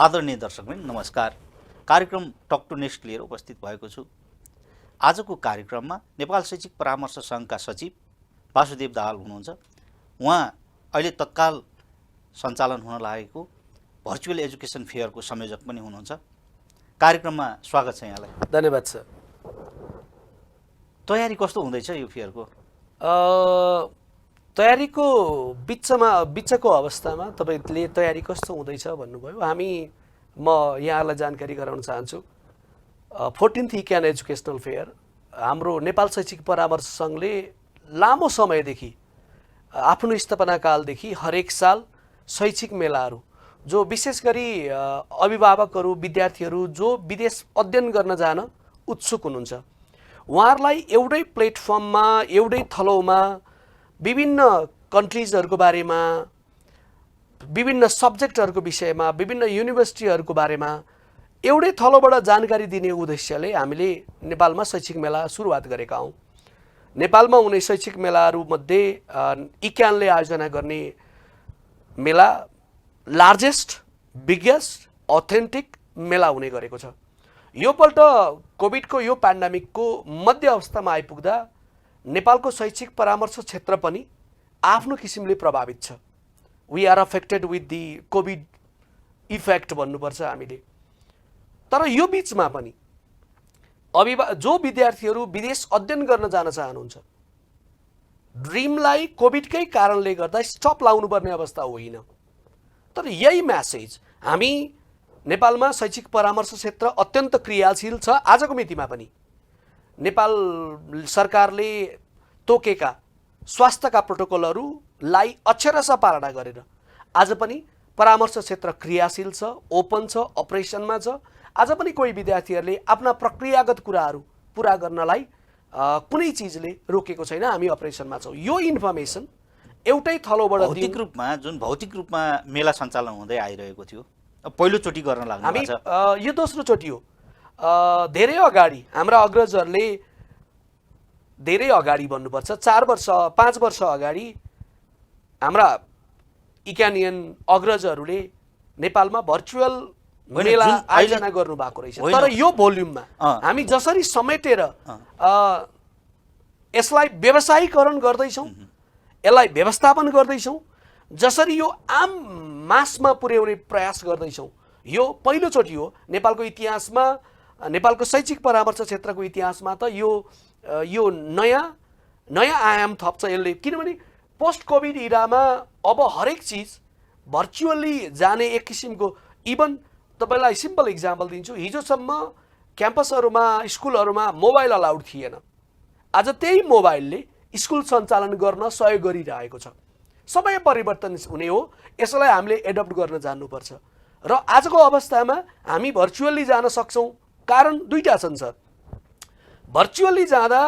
आदरणीय दर्शकवृन्द नमस्कार। कार्यक्रम टक टु नेक्स्ट लिएर उपस्थित भएको छु। आजको कार्यक्रममा नेपाल शैक्षिक परामर्श सङ्घका सचिव वासुदेव दाहाल हुनुहुन्छ। उहाँ अहिले तत्काल सञ्चालन हुन लागेको भर्चुअल एजुकेसन फेयरको संयोजक पनि हुनुहुन्छ। कार्यक्रममा स्वागत छ यहाँलाई। धन्यवाद सर। तयारी कस्तो हुँदैछ यो फेयरको? तयारीको बिचको अवस्थामा तपाईले तयारी कस्तो हुँदैछ भन्नुभयो। म यहाँलाई जानकारी गराउन चाहन्छु। 14th इक्यान एजुकेसनल फेयर हाम्रो नेपाल शैक्षिक परामर्श सङ्घले लामो समयदेखि आफ्नो स्थापना कालदेखि हरेक साल शैक्षिक मेलाहरू जो विशेष गरी अभिभावकहरू विद्यार्थीहरू जो विदेश अध्ययन गर्न जान उत्सुक हुनुहुन्छ उहाँहरूलाई एउटै प्लेटफर्ममा एउटै थलोमा विभिन्न कन्ट्रिजहरूको बारेमा विभिन्न सब्जेक्टहरूको विषयमा विभिन्न युनिभर्सिटीहरूको बारेमा एउटै थलोबाट जानकारी दिने उद्देश्यले हामीले नेपालमा शैक्षिक मेला सुरुवात गरेका हौँ। नेपालमा हुने शैक्षिक मेलाहरूमध्ये इक्यानले आयोजना गर्ने मेला लार्जेस्ट बिगेस्ट अथेन्टिक मेला हुने गरेको छ। योपल्ट कोभिडको यो पेन्डेमिकको मध्य अवस्थामा आइपुग्दा नेपालको शैक्षिक परामर्श क्षेत्र पनि आफ्नो किसिमले प्रभावित छ। We are affected with the covid effect भन्नुपर्छ हामीले। तर यो बिचमा पनि जो विद्यार्थीहरू विदेश अध्ययन गर्न जान चाहनुहुन्छ ड्रिमलाई कोभिडकै कारणले गर्दा स्टप लाउनुपर्ने अवस्था होइन। तर यही म्यासेज हामी नेपालमा शैक्षिक परामर्श क्षेत्र अत्यन्त क्रियाशील छ। आजको मितिमा पनि नेपाल सरकारले तोकेका स्वास्थ्यका प्रोटोकलहरूलाई अक्षरशः पालना गरेर आज पनि परामर्श क्षेत्र क्रियाशील छ, ओपन छ, अपरेसनमा छ। आज पनि कोही विद्यार्थीहरूले आफ्ना प्रक्रियागत कुराहरू पुरा गर्नलाई कुनै चिजले रोकेको छैन। हामी अपरेसनमा छौँ। यो इन्फर्मेसन एउटै थलोबाट भौतिक रूपमा मेला सञ्चालन हुँदै आइरहेको थियो, पहिलोचोटि गर्न लाग्नु हामी यो दोस्रो चोटि हो। धेरै अगाडि हाम्रा अग्रजहरूले धेरै अगाडि भन्नुपर्छ 5 वर्ष अगाडि हाम्रा इक्यानियन अग्रजहरूले नेपालमा भर्चुअल मेला आयोजना गर्नु भएको रहेछ। तर यो भोल्युममा हामी जसरी समेटेर यसलाई व्यवसायीकरण गर्दैछौँ, यसलाई व्यवस्थापन गर्दैछौँ, जसरी यो आम मासमा पुर्याउने प्रयास गर्दैछौँ, यो पहिलोचोटि हो नेपालको इतिहासमा, नेपालको शैक्षिक परामर्श क्षेत्रको इतिहासमा त यो नयाँ आयाम थप्छ यसले। किनभने पोस्ट कोभिड इरामा अब हरेक चिज भर्चुअली जाने एक किसिमको, इभन तपाईँलाई सिम्पल इक्जाम्पल दिन्छु। हिजोसम्म क्याम्पसहरूमा स्कुलहरूमा मोबाइल अलाउड थिएन। आज त्यही मोबाइलले स्कुल सञ्चालन गर्न सहयोग गरिरहेको छ। समय परिवर्तन हुने हो, यसलाई हामीले एडप्ट गर्न जान्नुपर्छ। र आजको अवस्थामा हामी भर्चुअली जान सक्छौँ। कारण दुईटा छन् सर। भर्चुअली जाँदा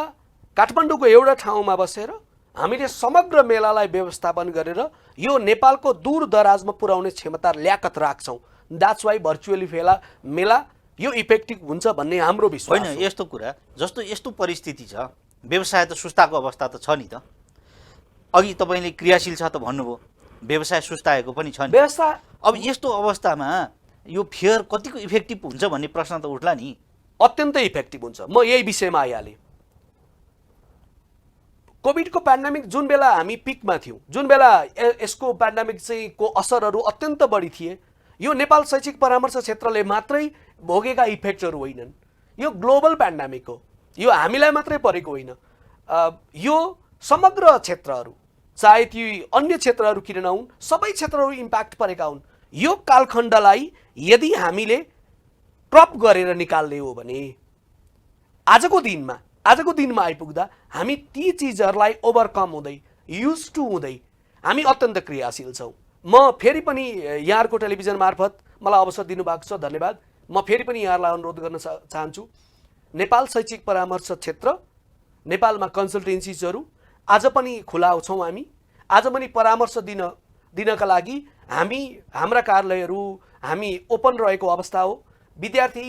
काठमाडौँको एउटा ठाउँमा बसेर हामीले समग्र मेलालाई व्यवस्थापन गरेर यो नेपालको दूर दराजमा पुर्याउने क्षमता ल्याकत राख्छौँ। द्याट्स वाइ भर्चुअली मेला यो इफेक्टिभ हुन्छ भन्ने हाम्रो विश्वास होइन। यस्तो कुरा जस्तो यस्तो परिस्थिति छ, व्यवसाय त सुस्ताको अवस्था त छ नि त। अघि तपाईँले क्रियाशील छ त भन्नुभयो, व्यवसाय सुस्ताएको पनि छ नि। व्यवसाय अब यस्तो अवस्थामा यो फेयर कतिको इफेक्टिभ हुन्छ भन्ने प्रश्न त उठ्ला नि। अत्यन्तै इफेक्टिभ हुन्छ। म यही विषयमा आइहालेँ। कोभिडको पेन्डेमिक जुन बेला हामी पिकमा थियौँ, जुन बेला यसको पेन्डेमिक चाहिँ को असरहरू अत्यन्त बढी थिए, यो नेपाल शैक्षिक परामर्श क्षेत्रले मात्रै भोगेका इफेक्टहरू होइनन्। यो ग्लोबल पेन्डेमिक हो। यो हामीलाई मात्रै परेको होइन। यो समग्र क्षेत्रहरू, चाहे ती अन्य क्षेत्रहरू किन नहुन्, सबै क्षेत्रहरू इम्प्याक्ट परेका हुन्। यो कालखण्डलाई यदि हामीले क्रप गरेर निकाल्ने हो भने आजको दिनमा आइपुग्दा हामी ती चिजहरूलाई ओभरकम हुँदै युज टु हुँदै हामी अत्यन्त क्रियाशील छौँ। म फेरि पनि यहाँहरूको टेलिभिजन मार्फत मलाई अवसर दिनुभएको छ, धन्यवाद। म फेरि पनि यहाँहरूलाई अनुरोध गर्न चाहन्छु। नेपाल शैक्षिक परामर्श क्षेत्र, नेपालमा कन्सल्टेन्सिजहरू आज पनि खुला छौँ। हामी आज पनि परामर्श दिनका लागि हाम्रा कार्यालयहरू हामी ओपन रहेको अवस्था हो। विद्यार्थी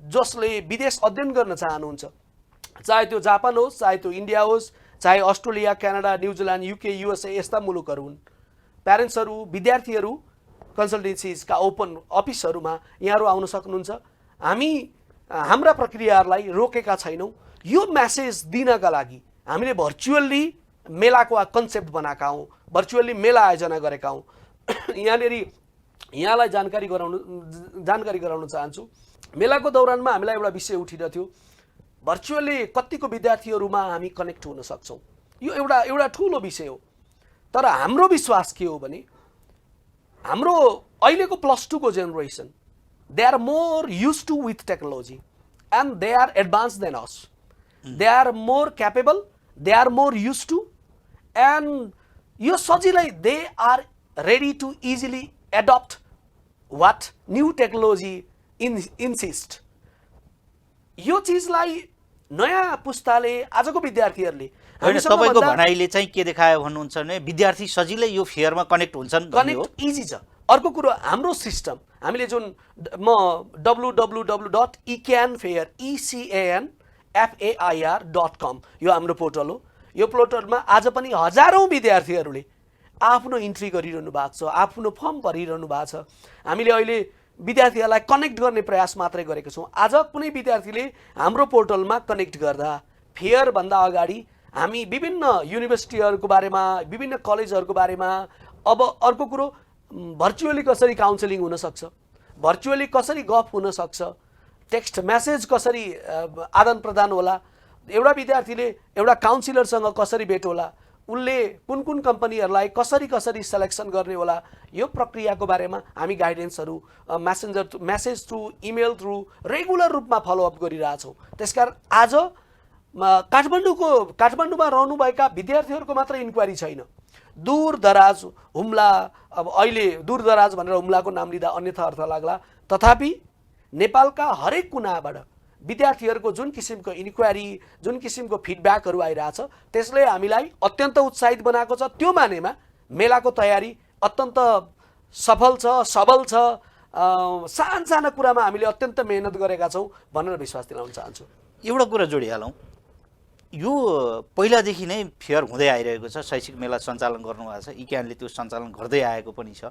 जसले विदेश अध्ययन गर्न चाहनुहुन्छ, चाहे त्यो जापान होस्, चाहे त्यो इन्डिया होस्, चाहे Australia, Canada, New Zealand, UK, USA यस्ता मुलुकहरू हुन्, प्यारेन्ट्सहरू विद्यार्थीहरू कन्सल्टेन्सिजका ओपन अफिसहरूमा यहाँहरू आउन सक्नुहुन्छ। हामी हाम्रा प्रक्रियाहरूलाई रोकेका छैनौँ। यो मेसेज दिनका लागि हामीले भर्चुअल्ली मेलाको कन्सेप्ट बनाएका हौँ, भर्चुअल्ली मेला आयोजना गरेका हौँ। यहाँलाई जानकारी गराउन चाहन्छु। मेलाको दौरानमा हामीलाई एउटा विषय उठिरहेको थियो, भर्चुअल्ली कतिको विद्यार्थीहरूमा हामी कनेक्ट हुन सक्छौँ। यो एउटा ठुलो विषय हो। तर हाम्रो विश्वास के हो भने हाम्रो अहिलेको +2 को generation, they are more use to with technology and they are advance than us. They are more capable, they are more use to, and यो सजिलै they are ready to easily adapt what new technology insist. यो चिजलाई नयाँ पुस्ताले, आजको विद्यार्थीहरूले तपाईँको भनाइले चाहिँ के देखायो भन्नुहुन्छ भने विद्यार्थी सजिलै यो फेयरमा कनेक्ट हुन्छन्, कनेक्ट इजी छ। अर्को कुरो, हाम्रो सिस्टम हामीले जुन म www.ecanfair.com यो हाम्रो पोर्टल हो। यो पोर्टलमा आज पनि हजारौँ विद्यार्थीहरूले आफ्नो इन्ट्री गरिरहनु भएको छ, आफ्नो फर्म भरिरहनु भएको छ। हामीले अहिले विद्यार्थीहरूलाई कनेक्ट गर्ने प्रयास मात्रै गरेका छौँ। आज कुनै विद्यार्थीले हाम्रो पोर्टलमा कनेक्ट गर्दा फेयरभन्दा अगाडि हामी विभिन्न युनिभर्सिटीहरूको बारेमा, विभिन्न कलेजहरूको बारेमा, अब अर्को कुरो भर्चुअली कसरी काउन्सिलिङ हुनसक्छ, भर्चुअली कसरी गफ हुनसक्छ, टेक्स्ट मेसेज कसरी आदान प्रदान होला, एउटा विद्यार्थीले एउटा काउन्सिलरसँग कसरी भेट होला, उनले कुन कुन कम्पनीहरूलाई कसरी सेलेक्सन गर्ने होला, यो प्रक्रियाको बारेमा हामी गाइडेन्सहरू message through, email through regular रूपमा फलोअप गरिरहेछौँ। त्यसकारण आज काठमाडौँमा रहनुभएका विद्यार्थीहरूको मात्र इन्क्वायरी छैन, दूर दराज हुम्ला, अब अहिले दूर दराज भनेर हुम्लाको नाम लिँदा अन्यथा अर्थ लाग्ला, तथापि नेपालका हरेक कुनाबाट विद्यार्थीहरूको जुन किसिमको इन्क्वायरी, जुन किसिमको फिडब्याकहरू आइरहेछ, त्यसले हामीलाई अत्यन्त उत्साहित बनाएको छ। त्यो मानेमा मेलाको तयारी अत्यन्त सफल छ, सबल छ। साना कुरामा हामीले अत्यन्त मेहनत गरेका छौँ भनेर विश्वास दिलाउन चाहन्छु। एउटा कुरा जोडिहालौँ, यो पहिलादेखि नै फेयर हुँदै आइरहेको छ, शैक्षिक मेला सञ्चालन गर्नुभएको छ, इक्यानले त्यो सञ्चालन गर्दै आएको पनि छ।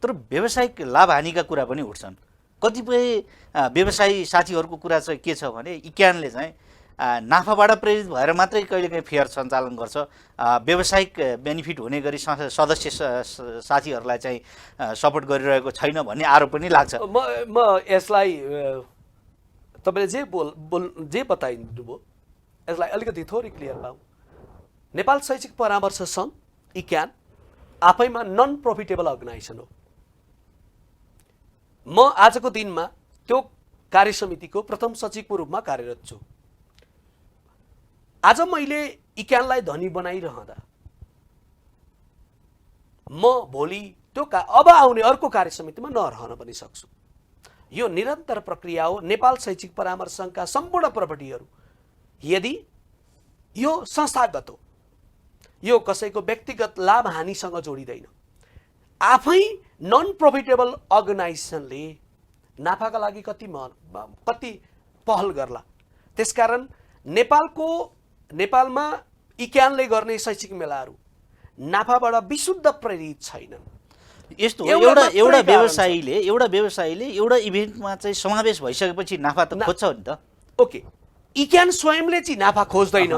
तर व्यावसायिक लाभ हानिका कुरा पनि उठ्छन्। कतिपय व्यवसायी साथीहरूको कुरा चाहिँ के छ भने इक्यानले चाहिँ नाफाबाट प्रेरित भएर मात्रै कहिलेकाहीँ फेयर सञ्चालन गर्छ, व्यावसायिक बेनिफिट हुने गरी सदस्य साथीहरूलाई चाहिँ सपोर्ट गरिरहेको छैन भन्ने आरोप पनि लाग्छ। म यसलाई तपाईँले जे बताइदिनुभयो यसलाई अलिकति थोरै क्लियर पाऊँ। नेपाल शैक्षिक परामर्श सङ्घ इक्यान आफैमा नन प्रफिटेबल अर्गनाइजेसन हो। म आजको दिनमा त्यो कार्य समितिको प्रथम सचिवको रूपमा कार्यरत छु। आज मैले इक्यानलाई धनी बनाइरहँदा म भोलि त्यो अब आउने अर्को कार्य समितिमा नरहन पनि सक्छु। यो निरन्तर प्रक्रिया हो। नेपाल शैक्षिक परामर्श सङ्घका सम्पूर्ण प्रपर्टीहरू यदि यो संस्थागत हो, यो कसैको व्यक्तिगत लाभ हानिसँग जोडिँदैन। आफै नन प्रफिटेबल अर्गनाइजेसनले नाफाका लागि कति पहल गर्ला। त्यसकारण नेपालमा इक्यानले गर्ने शैक्षिक मेलाहरू नाफाबाट विशुद्ध प्रेरित छैनन्। यस्तो एउटा व्यवसायीले एउटा इभेन्टमा चाहिँ समावेश भइसकेपछि नाफा त खोज्छ नि त। ओके, इक्यान स्वयंले चाहिँ नाफा खोज्दैन,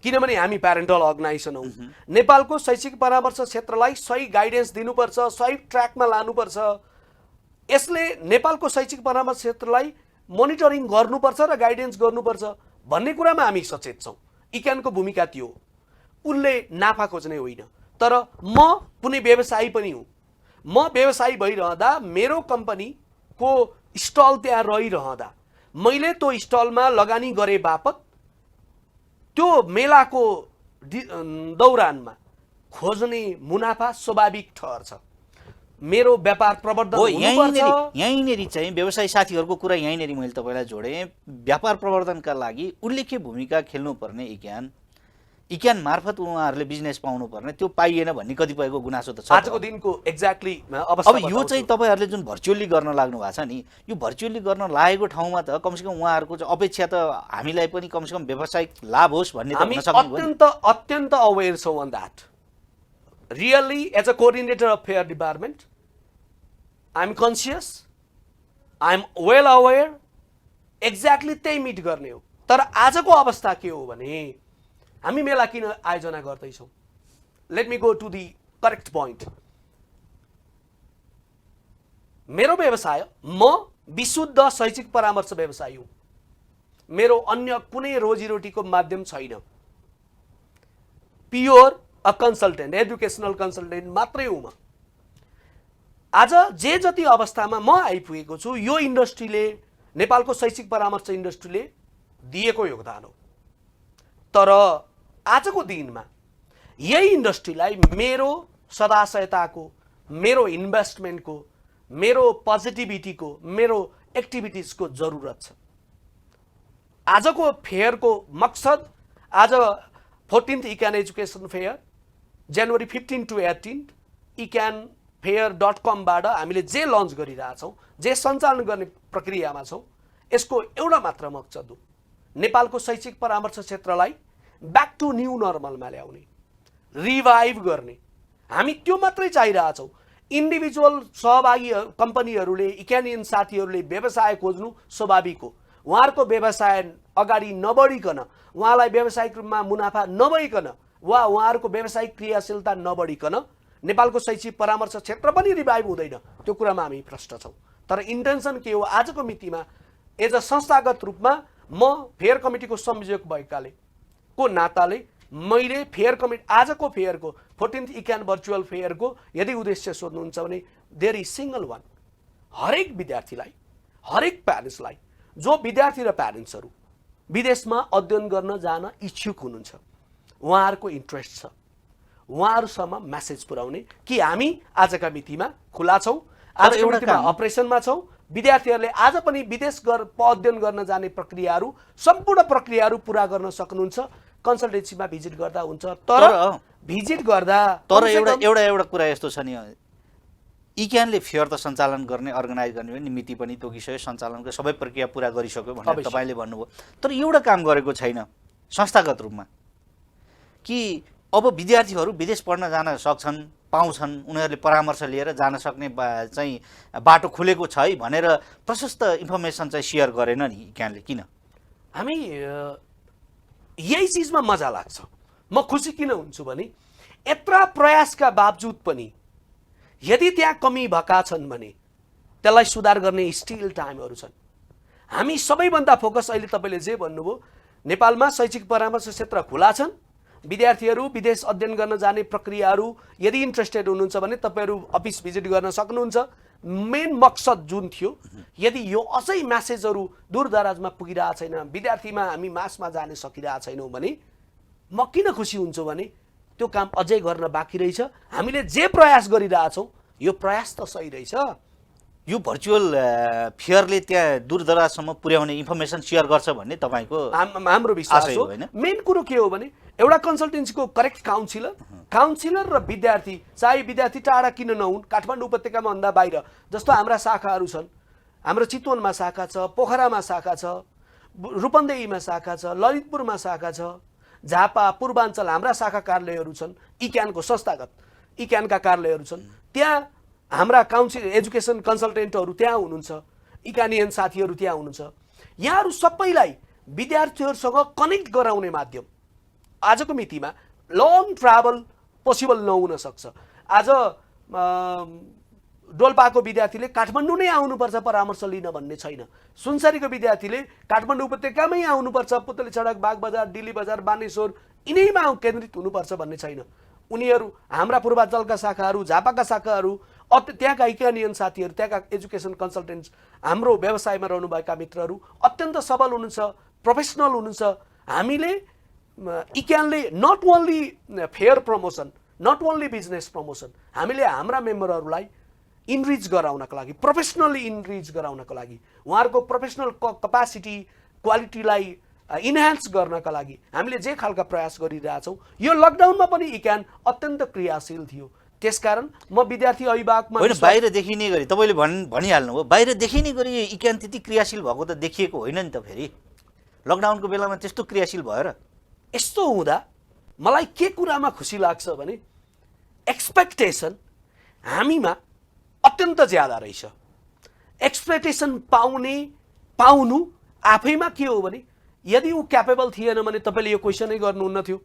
किनभने हामी प्यारेन्टल अर्गनाइजेसन हौँ। नेपालको शैक्षिक परामर्श क्षेत्रलाई सही गाइडेन्स दिनुपर्छ, सही ट्र्याकमा लानुपर्छ। यसले नेपालको शैक्षिक परामर्श क्षेत्रलाई मोनिटरिङ गर्नुपर्छ र गाइडेन्स गर्नुपर्छ भन्ने कुरामा हामी सचेत छौँ। इक्यानको भूमिका त्यो हो, उनले नाफा खोज्ने होइन। तर म कुनै व्यवसायी पनि हुँ। म व्यवसायी भइरहँदा मेरो कम्पनीको स्टल त्यहाँ रहिरहँदा मैले त्यो स्टलमा लगानी गरे बापत त्यो मेलाको दौरानमा खोज्ने मुनाफा स्वाभाविक ठहर्छ। मेरो व्यापार प्रवर्धन हुनुपर्छ। यहीँनेरि चाहिँ व्यवसायी साथीहरूको कुरा यहीँनेरि मैले तपाईँलाई जोडेँ। व्यापार प्रवर्धनका लागि उल्लेख्य भूमिका खेल्नुपर्ने इक्यान मार्फत उहाँहरूले बिजनेस पाउनुपर्ने, त्यो पाइएन भन्ने कतिपयको गुनासो त छ। आजको दिनको एक्ज्याक्टली अब यो चाहिँ तपाईँहरूले जुन भर्चुअली गर्न लाग्नु भएको छ नि, यो भर्चुअली गर्न लागेको ठाउँमा त कमसेकम उहाँहरूको चाहिँ अपेक्षा त हामीलाई पनि कमसेकम व्यावसायिक लाभ होस् भन्ने त हुन सक्ने हो। अत्यन्त अवेर छौँ on that. Really as a coordinator of fair department I am conscious, I am well aware, exactly त्यही मिट गर्ने हो। तर आजको अवस्था के हो भने हामी मेला किन आयोजना गर्दैछौँ? Let me go to the correct point. मेरो व्यवसाय, म विशुद्ध शैक्षिक परामर्श व्यवसायी हुँ। मेरो अन्य कुनै रोजीरोटीको माध्यम छैन। Pure a consultant, educational consultant मात्रै हुँ म। आज जे जति अवस्थामा म आइपुगेको छु, यो इन्डस्ट्रीले, नेपालको शैक्षिक परामर्श इन्डस्ट्रीले दिएको योगदान हो। तर आजको दिनमा यही इन्डस्ट्रीलाई मेरो सदाशयताको, मेरो इन्भेस्टमेन्टको, मेरो पोजिटिभिटीको, मेरो एक्टिभिटिजको जरुरत छ। आजको फेयरको मकसद, आज 14th इक्यान एजुकेसन फेयर जनवरी 15 to 18 ecanfair.com बाट हामीले जे लन्च गरिरहेछौँ, जे सञ्चालन गर्ने प्रक्रियामा छौँ, यसको एउटा मात्र मकसद हो नेपालको शैक्षिक परामर्श क्षेत्रलाई ब्याक टु न्यू नर्मलमा ल्याउने, रिभाइभ गर्ने। हामी त्यो मात्रै चाहिरहेछौँ। इन्डिभिजुअल सहभागी कम्पनीहरूले, इक्यानियन साथीहरूले व्यवसाय खोज्नु स्वाभाविक हो। उहाँहरूको व्यवसाय अगाडि नबढिकन, उहाँलाई व्यावसायिक रूपमा मुनाफा नभइकन वा उहाँहरूको व्यावसायिक क्रियाशीलता नबढिकन नेपालको शैक्षिक परामर्श क्षेत्र पनि रिभाइभ हुँदैन, त्यो कुरामा हामी प्रष्ट छौँ। तर इन्टेन्सन के हो? आजको मितिमा एज अ संस्थागत रूपमा म फेयर कमिटीको संयोजक भएकाले को नाताले मैले फेयर कमिटी, आजको फेयरको 14th इक्यान भर्चुअल फेयरको यदि उद्देश्य सोध्नुहुन्छ भने देयर इज सिंगल वान। हरेक विद्यार्थीलाई, हरेक प्यारेन्ट्सलाई, जो विद्यार्थी र प्यारेन्ट्सहरू विदेशमा अध्ययन गर्न जान इच्छुक हुनुहुन्छ, उहाँहरूको इन्ट्रेस्ट छ, उहाँहरूसम्म मेसेज पुर्याउने कि हामी आजका मितिमा खुला छौँ, आजको मितिमा अपरेसनमा छौँ। विद्यार्थीहरूले आज पनि विदेश अध्ययन गर्न जाने प्रक्रियाहरू, सम्पूर्ण प्रक्रियाहरू पुरा गर्न सक्नुहुन्छ। कन्सल्टेन्सीमा भिजिट गर्दा हुन्छ। तर भिजिट गर्दा एउटा कुरा यस्तो छ नि, इक्यानले फेयर त सञ्चालन गर्ने, अर्गनाइज गर्ने पनि मिति पनि तोकिसक्यो, सञ्चालनको सबै प्रक्रिया पुरा गरिसक्यो भनेर तपाईँले भन्नुभयो। तर एउटा काम गरेको छैन संस्थागत रूपमा कि अब विद्यार्थीहरू विदेश पढ्न जान सक्छन्, पाउँछन्, उनीहरूले परामर्श लिएर जान सक्ने चाहिँ बाटो खुलेको छ है भनेर प्रशस्त इन्फर्मेसन चाहिँ सेयर गरेन नि इक्यानले? किन? हामी यही चिजमा मजा लाग्छ। म खुसी किन हुन्छु भने यत्रा प्रयासका बावजुद पनि यदि त्यहाँ कमी भएका छन् भने त्यसलाई सुधार गर्ने स्टिल टाइमहरू छन्। हामी सबैभन्दा फोकस अहिले तपाईँले जे भन्नुभयो, नेपालमा शैक्षिक परामर्श क्षेत्र खुला छन्। विद्यार्थीहरू विदेश अध्ययन गर्न जाने प्रक्रियाहरू यदि इन्ट्रेस्टेड हुनुहुन्छ भने तपाईँहरू अफिस भिजिट गर्न सक्नुहुन्छ। मेन मकसद जुन थियो, यदि यो अझै म्यासेजहरू दूरदराजमा पुगिरहेको छैन, विद्यार्थीमा हामी मासमा जान सकिरहेको छैनौँ भने म किन खुसी हुन्छु भने त्यो काम अझै गर्न बाँकी रहेछ। हामीले जे प्रयास गरिरहेछौँ यो प्रयास त सही रहेछ। यो भर्चुअल फेयरले त्यहाँ दूरदराजसम्म पुर्याउने इन्फर्मेसन सेयर गर्छ भन्ने तपाईँको हाम्रो विश्वास हो। मेन कुरो के हो भने एउटा कन्सल्टेन्सीको करेक्ट काउन्सिलर र विद्यार्थी, चाहे विद्यार्थी टाढा किन नहुन्, काठमाडौँ उपत्यकामा भन्दा बाहिर, जस्तो हाम्रा शाखाहरू छन्, हाम्रो चितवनमा शाखा छ, पोखरामा शाखा छ, रूपन्देहीमा शाखा छ, ललितपुरमा शाखा छ, झापा पूर्वाञ्चल हाम्रा शाखा कार्यालयहरू छन्, इक्यानको संस्थागत इक्यानका कार्यालयहरू छन्। त्यहाँ हाम्रा एजुकेसन कन्सल्टेन्टहरू त्यहाँ हुनुहुन्छ, इक्यानियन साथीहरू त्यहाँ हुनुहुन्छ। यहाँहरू सबैलाई विद्यार्थीहरूसँग कनेक्ट गराउने माध्यम आजको मितिमा लङ ट्राभल पोसिबल नहुन सक्छ। आज डोल्पाको विद्यार्थीले काठमाडौँ नै आउनुपर्छ परामर्श लिन भन्ने छैन। सुनसरीको विद्यार्थीले काठमाडौँ उपत्यकामै आउनुपर्छ, पुतली सडक, बागबजार, दिल्ली बजार, बानेश्वर यिनैमा केन्द्रित हुनुपर्छ भन्ने छैन। उनीहरू हाम्रा पूर्वाञ्चलका शाखाहरू, झापाका शाखाहरू, त्यहाँका इक्यानियन साथीहरू, त्यहाँका एजुकेसन कन्सल्टेन्ट्स, हाम्रो व्यवसायमा रहनुभएका मित्रहरू अत्यन्त सबल हुनुहुन्छ, प्रोफेसनल हुनुहुन्छ। हामीले इक्यानले not only fair promotion, not only business promotion, हामीले हाम्रा मेम्बरहरूलाई इनरिच गराउनको लागि, प्रोफेसनली इनरिच गराउनको लागि, उहाँहरूको प्रोफेसनल कपासिटी, क्वालिटीलाई इन्हान्स गर्नका लागि हामीले जे खालका प्रयास गरिरहेछौँ। यो लकडाउनमा पनि इक्यान अत्यन्त क्रियाशील थियो। त्यसकारण म विद्यार्थी अभिभावकमा होइन, बाहिर देखिने गरी तपाईँले भनिहाल्नु हो, बाहिर देखिने गरी इक्यान त्यति क्रियाशील भएको त देखिएको होइन नि त। फेरि लकडाउनको बेलामा त्यस्तो क्रियाशील भएर यस्तो हुँदा मलाई के कुरामा खुसी लाग्छ भने एक्सपेक्टेसन हामीमा अत्यन्त ज्यादा रहेछ। एक्सपेक्टेसन पाउनु आफैमा के हो भने यदि ऊ क्यापेबल थिएन भने तपाईँले यो क्वेसनै गर्नुहुन्न थियो।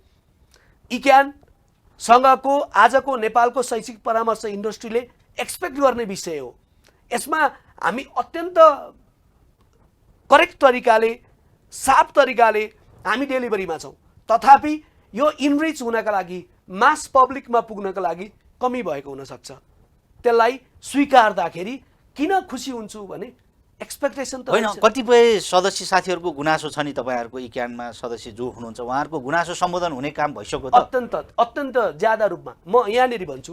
इक्यानसँगको आजको नेपालको शैक्षिक परामर्श इन्डस्ट्रीले एक्सपेक्ट गर्ने विषय हो। यसमा हामी अत्यन्त करेक्ट तरिकाले साफ तरिकाले हामी डेलिभरीमा छौँ, तथापि यो इनरिच हुनका लागि मास पब्लिकमा पुग्नका लागि कमी भएको हुनसक्छ। त्यसलाई स्वीकार्दाखेरि किन खुसी हुन्छु भने एक्सपेक्टेसन त होइन, कतिपय सदस्य साथीहरूको गुनासो छ नि तपाईँहरूको इक्यानमा सदस्य जो हुनुहुन्छ उहाँहरूको गुनासो सम्बोधन हुने काम भइसक्यो त? अत्यन्त ज्यादा रूपमा। म यहाँनिर भन्छु,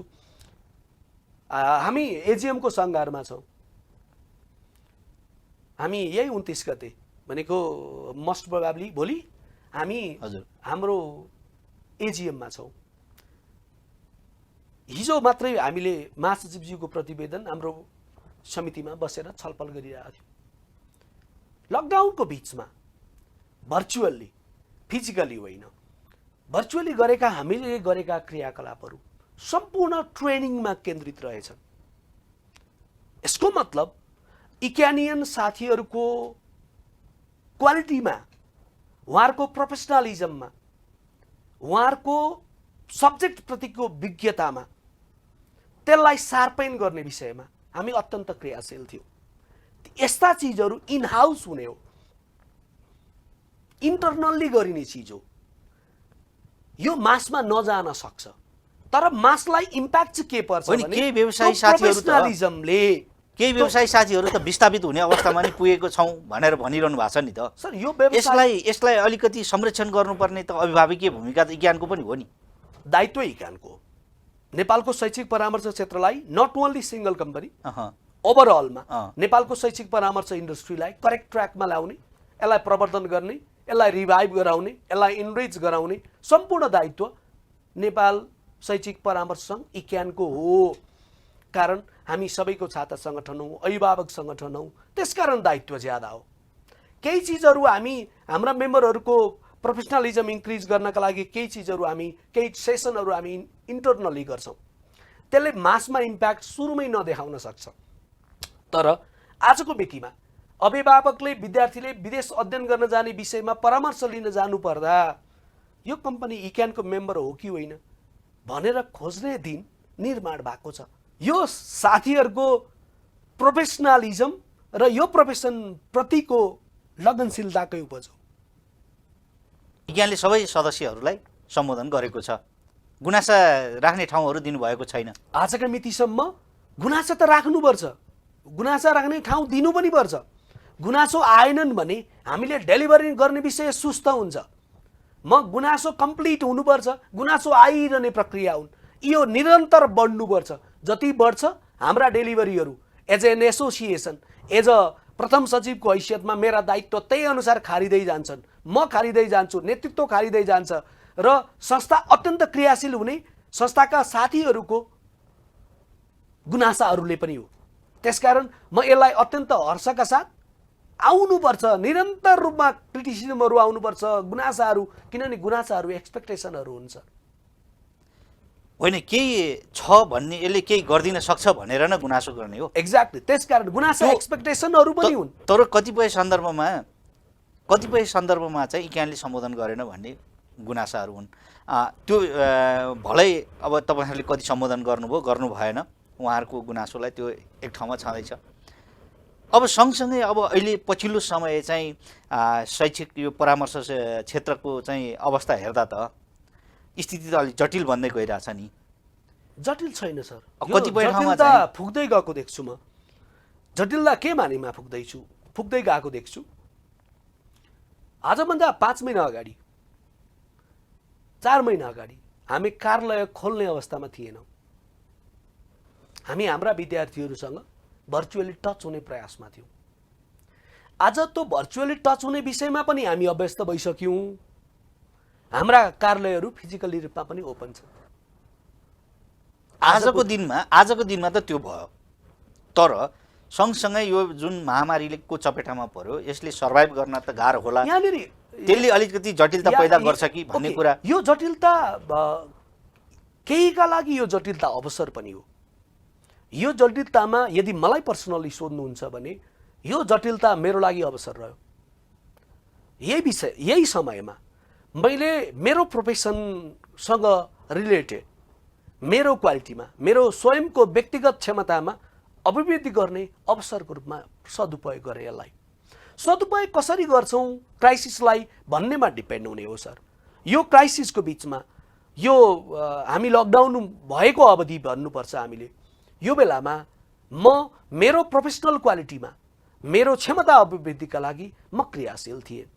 हामी एजिएमको सङ्घारमा छौँ। हामी यही 29 गते भनेको मोस्ट प्रोबेबली भोलि हामी हाम्रो एजिएममा छौँ। हिजो मात्रै हामीले महासचिवज्यूको प्रतिवेदन हाम्रो समितिमा बसेर छलफल गरिरहेका थियौँ। लकडाउनको बिचमा भर्चुअल्ली, फिजिकली होइन, भर्चुअली हामीले गरेका क्रियाकलापहरू सम्पूर्ण ट्रेनिङमा केन्द्रित रहेछन्। यसको मतलब इक्यानियन साथीहरूको क्वालिटीमा, उहाँहरूको प्रोफेसनलिजममा, उहाँहरूको सब्जेक्टप्रतिको विज्ञतामा, त्यसलाई शार्पेन गर्ने विषयमा हामी अत्यन्त क्रियाशील थियौँ। यस्ता चिजहरू इन हाउस हुने हो, इन्टरनल्ली गरिने चिज हो। यो मासमा नजान सक्छ, तर मासलाई इम्प्याक्ट चाहिँ के पर्छ भने केही व्यवसायी साथीहरू त विस्थापित हुने अवस्थामा नि पुगेको छौँ भनेर भनिरहनु भएको छ नि त। सर यो यसलाई अलिकति संरक्षण गर्नुपर्ने त अभिभावकीय भूमिका त इक्यानको पनि हो नि। दायित्व इक्यानको नेपालको शैक्षिक परामर्श क्षेत्रलाई नट ओन्ली सिंगल कम्पनी, ओभरअलमा नेपालको शैक्षिक परामर्श इन्डस्ट्रीलाई करेक्ट ट्र्याकमा ल्याउने, यसलाई प्रवर्धन गर्ने, यसलाई रिभाइभ गराउने, यसलाई इनरिच गराउने सम्पूर्ण दायित्व नेपाल शैक्षिक परामर्श सङ्घ इक्यानको हो। कारण हामी सबैको छात्र सङ्गठन हौँ, अभिभावक सङ्गठन हौँ, त्यसकारण दायित्व ज्यादा हो। केही चिजहरू हामी हाम्रा मेम्बरहरूको प्रोफेसनलिजम इन्क्रिज गर्नका लागि केही सेसनहरू हामी इन्टरनली गर्छौँ। त्यसले मासमा इम्प्याक्ट सुरुमै नदेखाउन सक्छ। तर आजको मितिमा अभिभावकले विद्यार्थीले विदेश अध्ययन गर्न जाने विषयमा परामर्श लिन जानुपर्दा यो कम्पनी इक्यानको मेम्बर हो कि होइन भनेर खोज्ने दिन निर्माण भएको छ। यो साथीहरूको प्रोफेसनलिजम र यो प्रोफेसन प्रतिको लगनशीलताकै उपज हो। इक्यानले सबै सदस्यहरूलाई सम्बोधन गरेको छ, गुनासा राख्ने ठाउँहरू दिनुभएको छैन। आजका मितिसम्म गुनासा त राख्नुपर्छ, गुनासा राख्ने ठाउँ दिनु पनि पर्छ। गुनासो आएनन् भने हामीले डेलिभरी गर्ने विषय सुस्त हुन्छ। गुनासो कम्प्लिट हुनुपर्छ, गुनासो आइरहने प्रक्रिया हुन्, यो निरन्तर बढ्नुपर्छ। जति बढ्छ हाम्रा डेलिभरीहरू as an association, as a प्रथम सचिवको हैसियतमा मेरा दायित्व त्यही अनुसार खारिँदै जान्छन्, म खारिँदै जान्छु, नेतृत्व खारिँदै जान्छ र संस्था अत्यन्त क्रियाशील हुने संस्थाका साथीहरूको गुनासाहरूले पनि हो। त्यसकारण म यसलाई अत्यन्त हर्षका साथ आउनुपर्छ, निरन्तर रूपमा क्रिटिसिजमहरू आउनुपर्छ, गुनासाहरू, किनभने गुनासाहरू एक्सपेक्टेसनहरू हुन्छ। होइन, केही छ भन्ने, यसले केही गरिदिन सक्छ भनेर नै गुनासो गर्ने हो। एक्ज्याक्टली, त्यसकारण गुनासा एक्सपेक्टेसनहरू पनि हुन्। तर कतिपय सन्दर्भमा चाहिँ इक्यानले सम्बोधन गरेन भन्ने गुनासाहरू हुन्। त्यो भलै अब तपाईँहरूले कति सम्बोधन गर्नुभयो गर्नु भएन, उहाँहरूको गुनासोलाई त्यो एक ठाउँमा छँदैछ। अब सँगसँगै अब अहिले पछिल्लो समय चाहिँ शैक्षिक यो परामर्श क्षेत्रको चाहिँ अवस्था हेर्दा त स्थिति त अलिक जटिल बन्दै गइरहेछ नि। जटिल छैन सर, कतिपय ठाउँमा फुक्दै गएको देख्छु म। जटिलता के मानेमा फुक्दै गएको देख्छु। आजभन्दा 5 महिना अगाडि, 4 महिना अगाडि हामी कार्यालय खोल्ने अवस्थामा थिएनौँ। हामी हाम्रा विद्यार्थीहरूसँग भर्चुअली टच हुने प्रयासमा थियौँ। आज त्यो भर्चुअली टच हुने विषयमा पनि हामी अभ्यस्त भइसक्यौँ। हाम्रा कार्यालयहरू फिजिकली रूपमा पनि ओपन छन्। आजको दिनमा त त्यो भयो, तर सँगसँगै यो जुन महामारीको चपेटामा पर्यो यसले सर्भाइभ गर्न त गाह्रो होला, त्यसले अलिकति जटिलता पैदा गर्छ कि भन्ने कुरा। यो जटिलता केहीका लागि यो जटिलता अवसर पनि हो। यो जटिलतामा यदि मलाई पर्सनली सोध्नुहुन्छ भने यो जटिलता मेरो लागि अवसर रह्यो। यही समयमा मैले मेरो प्रोफेसनसँग रिलेटेड मेरो क्वालिटीमा मेरो स्वयंको व्यक्तिगत क्षमतामा अभिवृद्धि गर्ने अवसरको रूपमा सदुपयोग गरेँ। यसलाई सदुपयोग कसरी गर्छौँ क्राइसिसलाई भन्नेमा डिपेन्ड हुने हो सर। यो क्राइसिसको बिचमा यो हामी लकडाउन भएको अवधि भन्नुपर्छ हामीले, यो बेलामा म मेरो प्रोफेसनल क्वालिटीमा मेरो क्षमता अभिवृद्धिका लागि म क्रियाशील थिएँ।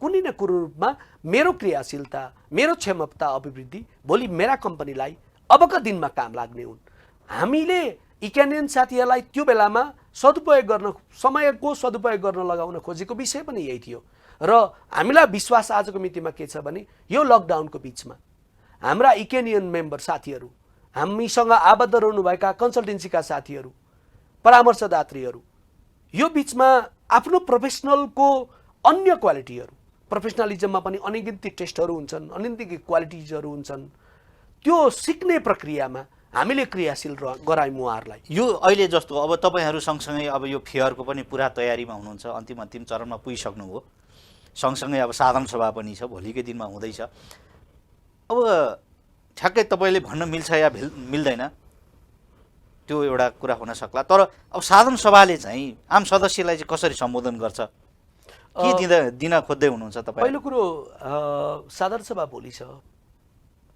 कुनै न कुनै रूपमा मेरो क्रियाशीलता मेरो क्षमता अभिवृद्धि भोलि मेरा कम्पनीलाई अबका दिनमा काम लाग्ने हुन्। हामीले इक्यानियन साथीहरूलाई त्यो बेलामा सदुपयोग गर्न समयको सदुपयोग गर्न लगाउन खोजेको विषय पनि यही थियो र हामीलाई विश्वास आजको मितिमा के छ भने यो लकडाउनको बिचमा हाम्रा इक्यानियन मेम्बर साथीहरू, हामीसँग आबद्ध रहनुभएका कन्सल्टेन्सीका साथीहरू, परामर्शदात्रीहरू यो बिचमा आफ्नो प्रोफेसनलको अन्य क्वालिटीहरू, प्रोफेसनलिजममा पनि अनगिन्ती टेस्टहरू हुन्छन्, अनगिन्ती क्वालिटिजहरू हुन्छन्, त्यो सिक्ने प्रक्रियामा हामीले क्रियाशील गरायौँ उहाँहरूलाई। यो अहिले जस्तो अब तपाईँहरू सँगसँगै अब यो फेयरको पनि पुरा तयारीमा हुनुहुन्छ, अन्तिम चरणमा पुगिसक्नुभयो, सँगसँगै अब साधारण सभा पनि छ, भोलिकै दिनमा हुँदैछ। अब ठ्याक्कै तपाईँले भन्न मिल्छ या मिल्दैन त्यो एउटा कुरा हुन सक्ला, तर अब साधारण सभाले चाहिँ आम सदस्यलाई चाहिँ कसरी सम्बोधन गर्छ, के दिन खोज्दै हुनुहुन्छ तपाईँ? पहिलो कुरो साधारण सभा भोलि छ।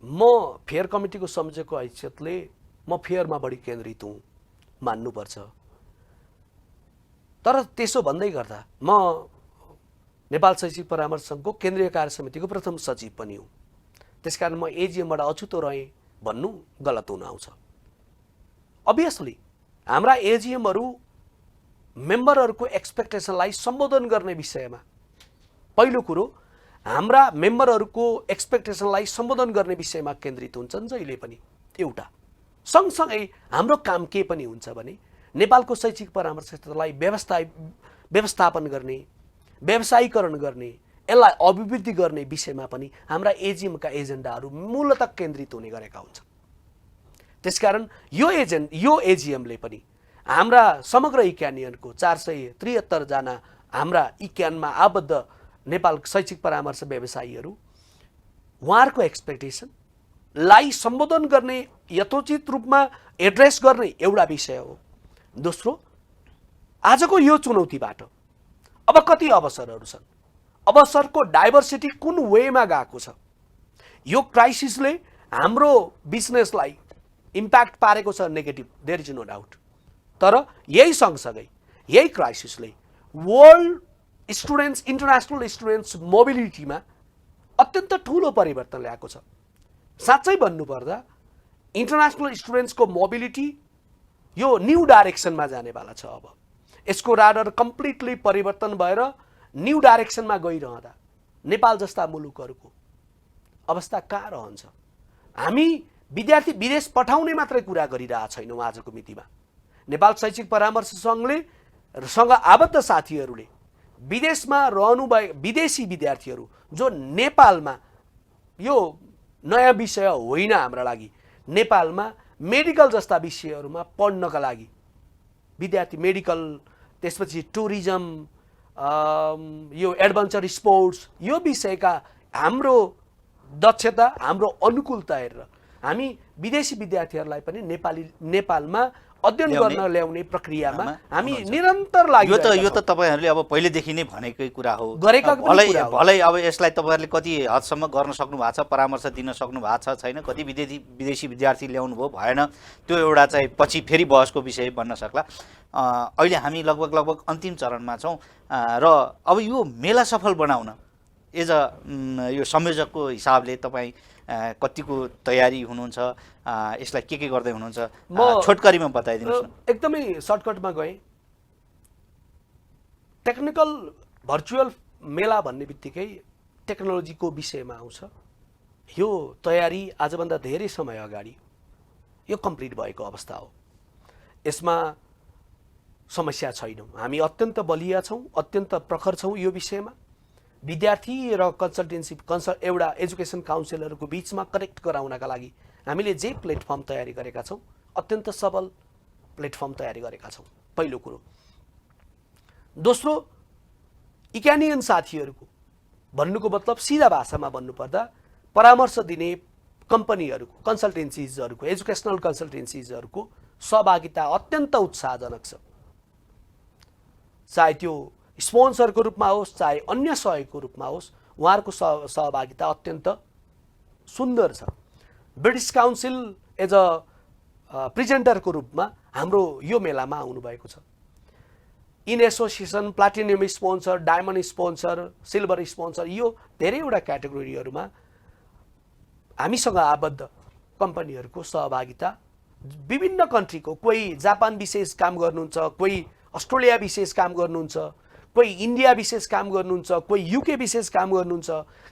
म फेयर कमिटीको संयोजकको हैसियतले म फेयरमा बढी केन्द्रित हुँ मान्नुपर्छ। तर त्यसो भन्दै गर्दा म नेपाल शैक्षिक परामर्श सङ्घको केन्द्रीय कार्य समितिको प्रथम सचिव पनि हुँ। त्यसकारण म एजिएमबाट अछुतो रहेँ भन्नु गलत हुन आउँछ। अभियसली हाम्रा एजिएमहरू मेम्बरहरूको एक्सपेक्टेसनलाई सम्बोधन गर्ने विषयमा पहिलो कुरो हाम्रा मेम्बरहरूको एक्सपेक्टेसनलाई सम्बोधन गर्ने विषयमा केन्द्रित हुन्छन् जहिले पनि एउटा। सँगसँगै हाम्रो काम के पनि हुन्छ भने नेपालको शैक्षिक परामर्श क्षेत्रलाई व्यवस्थापन गर्ने, व्यवसायीकरण गर्ने, यसलाई अभिवृद्धि गर्ने विषयमा पनि हाम्रा एजिएमका एजेन्डाहरू मूलतः केन्द्रित हुने गरेका हुन्छन्। त्यसकारण यो एजिएमले पनि हाम्रा समग्र इक्यानियनको 473 जना हाम्रा इक्यानमा आबद्ध नेपाल शैक्षिक परामर्श व्यवसायीहरू उहाँहरूको एक्सपेक्टेसनलाई सम्बोधन गर्ने, यथोचित रूपमा एड्रेस गर्ने एउटा विषय हो। दोस्रो, आजको यो चुनौतीबाट अब कति अवसरहरू छन्, अवसरको डाइभर्सिटी कुन वेमा गएको छ। यो क्राइसिसले हाम्रो बिजनेसलाई इम्प्याक्ट पारेको छ negative, there is no doubt. तर यही सँगसँगै यही क्राइसिसले वर्ल्ड स्टुडेन्ट्स, इन्टरनेसनल स्टुडेन्ट्स मोबिलिटीमा अत्यन्त ठुलो परिवर्तन ल्याएको छ। साँच्चै भन्नुपर्दा इन्टरनेसनल स्टुडेन्ट्सको मोबिलिटी यो न्यू डाइरेक्सनमा जानेवाला छ। अब यसको राडर कम्प्लिटली परिवर्तन भएर न्यू डाइरेक्सनमा गइरहँदा नेपाल जस्ता मुलुकहरूको अवस्था कहाँ रहन्छ? हामी विद्यार्थी विदेश पठाउने मात्रै कुरा गरिरहेका छैनौँ। आजको मितिमा नेपाल शैक्षिक परामर्श सङ्घसँग आबद्ध साथीहरूले विदेशमा रहनुभए विदेशी विद्यार्थीहरू जो नेपालमा, यो नयाँ विषय होइन हाम्रा लागि, नेपालमा मेडिकल जस्ता विषयहरूमा पढ्नका लागि विद्यार्थी, मेडिकल, त्यसपछि टुरिज्म, यो एडभेन्चर स्पोर्ट्स, यो विषयका हाम्रो दक्षता, हाम्रो अनुकूलता हेरेर हामी विदेशी विद्यार्थीहरूलाई पनि नेपालमा अध्ययन गर्न ल्याउने प्रक्रियामा हामी निरन्तर लागि। यो त तपाईँहरूले अब पहिलेदेखि नै भनेकै कुरा हो, गरेका भलै अब यसलाई तपाईँहरूले कति हदसम्म गर्न सक्नु भएको छ, परामर्श दिन सक्नु भएको छ छैन, कति विदेशी विद्यार्थी ल्याउनु भयो भएन, त्यो एउटा चाहिँ पछि फेरि बहसको विषय बन्न सक्ला। अहिले हामी लगभग अन्तिम चरणमा छौँ र अब यो मेला सफल बनाउन एज अ यो संयोजकको हिसाबले तपाईँ कतिको तयारी हुनुहुन्छ, यसलाई के गर्दै हुनुहुन्छ, छोटकरीमा बताइदिनुहोस् न। एकदमै सर्टकटमा गएँ। टेक्निकल भर्चुअल मेला भन्ने बित्तिकै टेक्नोलोजीको विषयमा आउँछ। यो तयारी आजभन्दा धेरै समय अगाडि यो कम्प्लिट भएको अवस्था हो। यसमा समस्या छैनौँ, हामी अत्यन्त बलिया छौँ, अत्यन्त प्रखर छौँ यो विषयमा। विद्यार्थी र एउटा एजुकेसन काउन्सिलरको बिचमा कनेक्ट गराउनका लागि हामीले जे प्लेटफर्म तयारी गरेका छौँ अत्यन्त सबल प्लेटफर्म तयारी गरेका छौँ, पहिलो कुरो। दोस्रो, इकानियन साथीहरूको भन्नुको मतलब सिधा भाषामा भन्नुपर्दा परामर्श दिने कम्पनीहरूको, कन्सल्टेन्सिजहरूको, एजुकेसनल कन्सल्टेन्सिजहरूको सहभागिता अत्यन्त उत्साहजनक छ। चाहे त्यो स्पोन्सरको रूपमा होस्, चाहे अन्य सहयोगको रूपमा होस्, उहाँहरूको सहभागिता अत्यन्त सुन्दर छ। ब्रिटिस काउन्सिल एज अ प्रेजेन्टरको रूपमा हाम्रो यो मेलामा आउनुभएको छ। In association, platinum sponsor, diamond sponsor, silver sponsor, यो धेरैवटा क्याटेगोरीहरूमा हामीसँग आबद्ध कम्पनीहरूको सहभागिता विभिन्न कन्ट्रीको, कोही जापान विशेष काम गर्नुहुन्छ, कोही अस्ट्रेलिया विशेष काम गर्नुहुन्छ, कोही इन्डिया विशेष काम गर्नुहुन्छ, कोही युके विशेष काम गर्नुहुन्छ,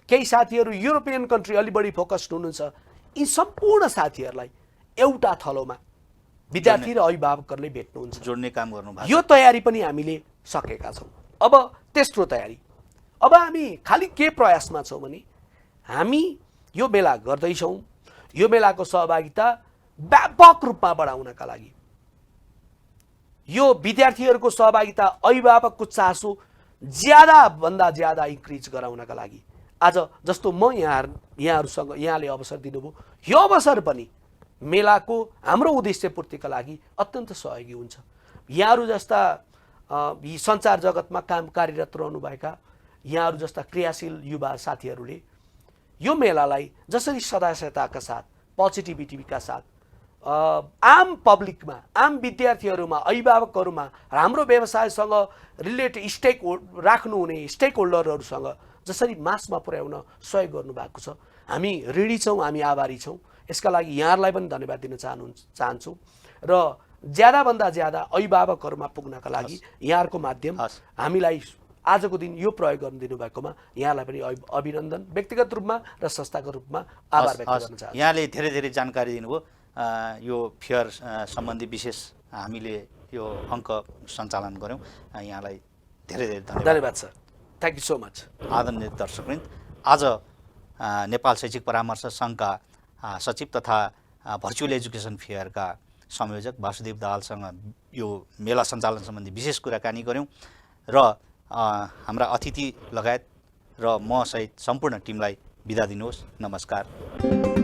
केही साथीहरू युरोपियन कन्ट्री अलि बढी फोकस्ड हुनुहुन्छ। यी सम्पूर्ण साथीहरूलाई एउटा थलोमा विद्यार्थी र अभिभावकहरूले भेट्नुहुन्छ, जोड्ने काम गर्नुभएको। यो तयारी पनि हामीले सकेका छौँ। अब तेस्रो तयारी, अब हामी खालि के प्रयासमा छौँ भने हामी यो मेला गर्दैछौँ, यो मेलाको सहभागिता व्यापक रूपमा बढाउनका लागि, यो विद्यार्थीहरूको सहभागिता, अभिभावकको चासो ज्यादाभन्दा ज्यादा इन्क्रिज गराउनका लागि आज जस्तो म यहाँहरूसँग यहाँले अवसर दिनुभयो, यो अवसर पनि मेलाको हाम्रो उद्देश्य पूर्तिका लागि अत्यन्त सहयोगी हुन्छ। यहाँहरू जस्ता यी सञ्चार जगतमा कार्यरत रहनुभएका यहाँहरू जस्ता क्रियाशील युवा साथीहरूले यो मेलालाई जसरी सदाशयताका साथ, पोजिटिभिटीका साथ आम पब्लिकमा, आम विद्यार्थीहरूमा, अभिभावकहरूमा, हाम्रो व्यवसायसँग स्टेक राख्नुहुने स्टेक होल्डरहरूसँग जसरी मासमा पुर्याउन सहयोग गर्नुभएको छ, हामी ऋणी छौँ, हामी आभारी छौँ। यसका लागि यहाँहरूलाई पनि धन्यवाद दिन चाहन्छु र ज्यादाभन्दा ज्यादा अभिभावकहरूमा पुग्नका लागि यहाँहरूको माध्यम हामीलाई आजको दिन यो प्रयोग गर्न दिनुभएकोमा यहाँलाई पनि अभिनन्दन, व्यक्तिगत रूपमा र संस्थाको रूपमा आभार व्यक्त गर्न चाहन्छु। यहाँले धेरै धेरै जानकारी दिनुभयो। यो फेयर सम्बन्धी विशेष हामीले यो अङ्क सञ्चालन गऱ्यौँ। यहाँलाई धेरै धेरै धन्यवाद sir. Thank you so much. आदरणीय दर्शकवृन्द, आज नेपाल शैक्षिक परामर्श सङ्घका सचिव तथा भर्चुअल एजुकेसन फेयरका संयोजक वासुदेव दाहालसँग यो मेला सञ्चालन सम्बन्धी विशेष कुराकानी गऱ्यौँ र हाम्रा अतिथि लगायत र म सहित सम्पूर्ण टिमलाई बिदा दिनुहोस्। नमस्कार।